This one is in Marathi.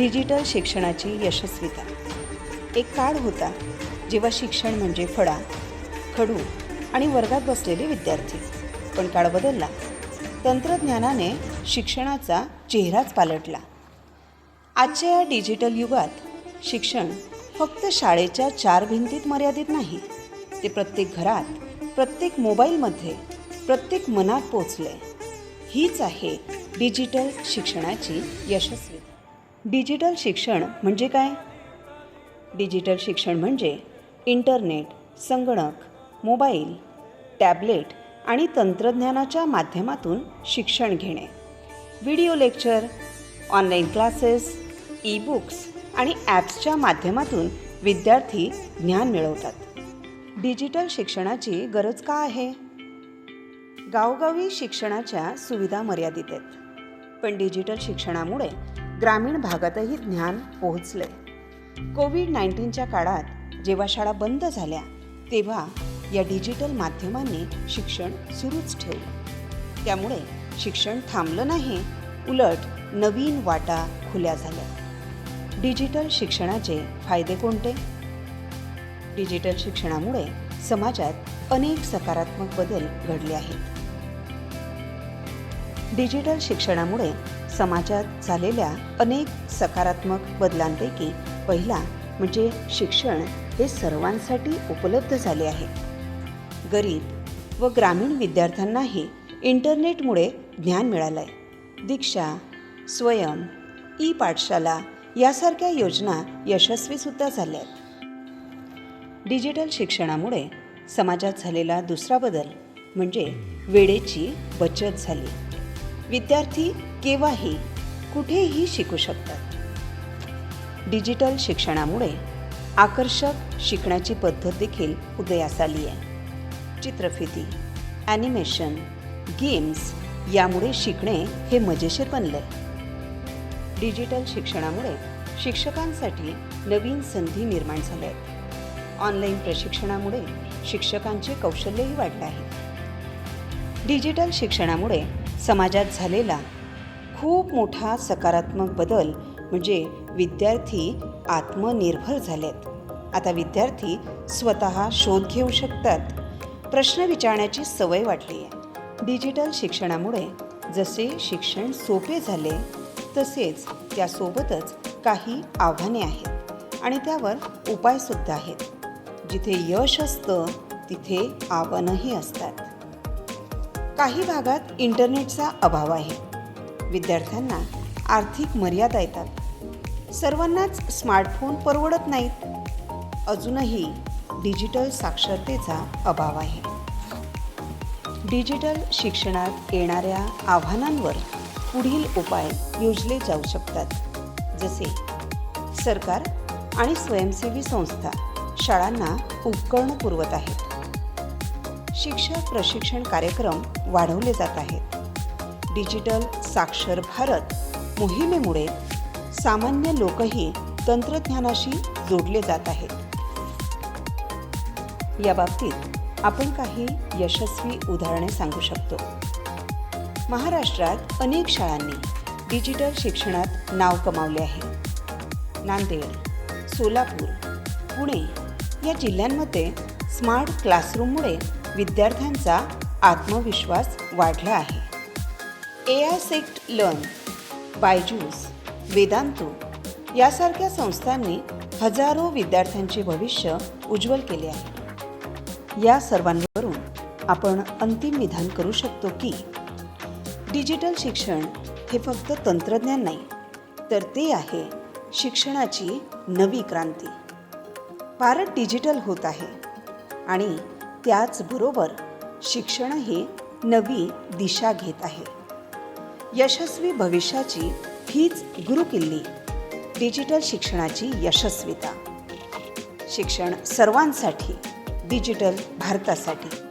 डिजिटल शिक्षणाची यशस्वीता. एक काळ होता जेव्हा शिक्षण म्हणजे फळा, खडू आणि वर्गात बसलेले विद्यार्थी. पण काळ बदलला. तंत्रज्ञानाने शिक्षणाचा चेहराच पालटला. आजच्या या डिजिटल युगात शिक्षण फक्त शाळेच्या 4 भिंतीत मर्यादित नाही. ते प्रत्येक घरात, प्रत्येक मोबाईलमध्ये, प्रत्येक मनात पोचले. हीच आहे डिजिटल शिक्षणाची यशस्वीता. डिजिटल शिक्षण म्हणजे काय? डिजिटल शिक्षण म्हणजे इंटरनेट, संगणक, मोबाईल, टॅबलेट आणि तंत्रज्ञानाच्या माध्यमातून शिक्षण घेणे. Video lecture, online classes, e-books आणि ॲप्सच्या माध्यमातून विद्यार्थी ज्ञान मिळवतात. डिजिटल शिक्षणाची गरज का आहे? गावोगावी शिक्षणाच्या सुविधा मर्यादित आहेत, पण डिजिटल शिक्षणामुळे ग्रामीण भागातही ज्ञान पोहोचले. कोविड-19च्या काळात जेव्हा शाळा बंद झाल्या, तेव्हा या डिजिटल माध्यमांनी शिक्षण सुरूच ठेवलं. त्यामुळे शिक्षण थांबलं नाही, उलट नवीन वाटा खुल्या झाल्या. डिजिटल शिक्षणाचे फायदे कोणते? डिजिटल शिक्षणामुळे समाजात अनेक सकारात्मक बदल घडले आहेत. डिजिटल शिक्षणामुळे समाजात झालेल्या अनेक सकारात्मक बदलांपैकी पहिला म्हणजे शिक्षण हे सर्वांसाठी उपलब्ध झाले आहे. गरीब व ग्रामीण विद्यार्थ्यांनाही इंटरनेटमुळे ज्ञान मिळालं आहे. दीक्षा, स्वयं, ई पाठशाला यासारख्या योजना यशस्वीसुद्धा झाल्या आहेत. डिजिटल शिक्षणामुळे समाजात झालेला दुसरा बदल म्हणजे वेळेची बचत झाली. विद्यार्थी केव्हाही कुठेही शिकू शकतात. डिजिटल शिक्षणामुळे आकर्षक शिकण्याची पद्धत देखील उदयास आली आहे. चित्रफिती, ॲनिमेशन, गेम्स यामुळे शिकणे हे मजेशीर बनले. डिजिटल शिक्षणामुळे शिक्षकांसाठी नवीन संधी निर्माण झाल्या आहेत. ऑनलाईन प्रशिक्षणामुळे शिक्षकांचे कौशल्यही वाढले आहे. डिजिटल शिक्षणामुळे समाजात झालेला खूप मोठा सकारात्मक बदल म्हणजे विद्यार्थी आत्मनिर्भर झालेत. आता विद्यार्थी स्वतः शोध घेऊ शकतात. प्रश्न विचारण्याची सवय वाढली आहे. डिजिटल शिक्षणामुळे जसे शिक्षण सोपे झाले, तसेच त्यासोबतच काही आव्हाने आहेत आणि त्यावर उपायसुद्धा आहेत. जिथे यश असतं तिथे आव्हानंही असतात. काही भागात इंटरनेटचा अभाव आहे. विद्यार्थ्यांना आर्थिक मर्यादा येतात. सर्वांनाच स्मार्टफोन परवडत नाहीत. अजूनही डिजिटल साक्षरतेचा अभाव आहे. डिजिटल शिक्षणात येणाऱ्या आव्हानांवर पुढील उपाय योजले जाऊ शकतात. जसे सरकार आणि स्वयंसेवी संस्था शाळांना उपकरणं पुरवत आहेत. शिक्षक प्रशिक्षण कार्यक्रम वाढवले जात आहेत. डिजिटल साक्षर भारत मोहिमेमुळे सामान्य लोकही तंत्रज्ञानाशी जोडले जात आहेत. या बाबतीत आपण काही यशस्वी उदाहरणे सांगू शकतो. महाराष्ट्रात अनेक शाळांनी डिजिटल शिक्षणात नाव कमावले आहे. नांदेड, सोलापूर, पुणे या जिल्ह्यांमध्ये स्मार्ट क्लासरूममुळे विद्यार्थ्यांचा आत्मविश्वास वाढला आहे. AI-सेक्ट लर्न, बायजूस, वेदांतू यासारख्या संस्थांनी हजारो विद्यार्थ्यांचे भविष्य उज्ज्वल केले आहे. या सर्वांवरून आपण अंतिम विधान करू शकतो की डिजिटल शिक्षण हे फक्त तंत्रज्ञान नाही, तर ते आहे शिक्षणाची नवी क्रांती. भारत डिजिटल होत आहे आणि त्याचबरोबर शिक्षणही नवी दिशा घेत आहे. यशस्वी भविष्याची हीच गुरुकिल्ली डिजिटल शिक्षणाची यशस्वीता. शिक्षण सर्वांसाठी, डिजिटल भारतासाठी.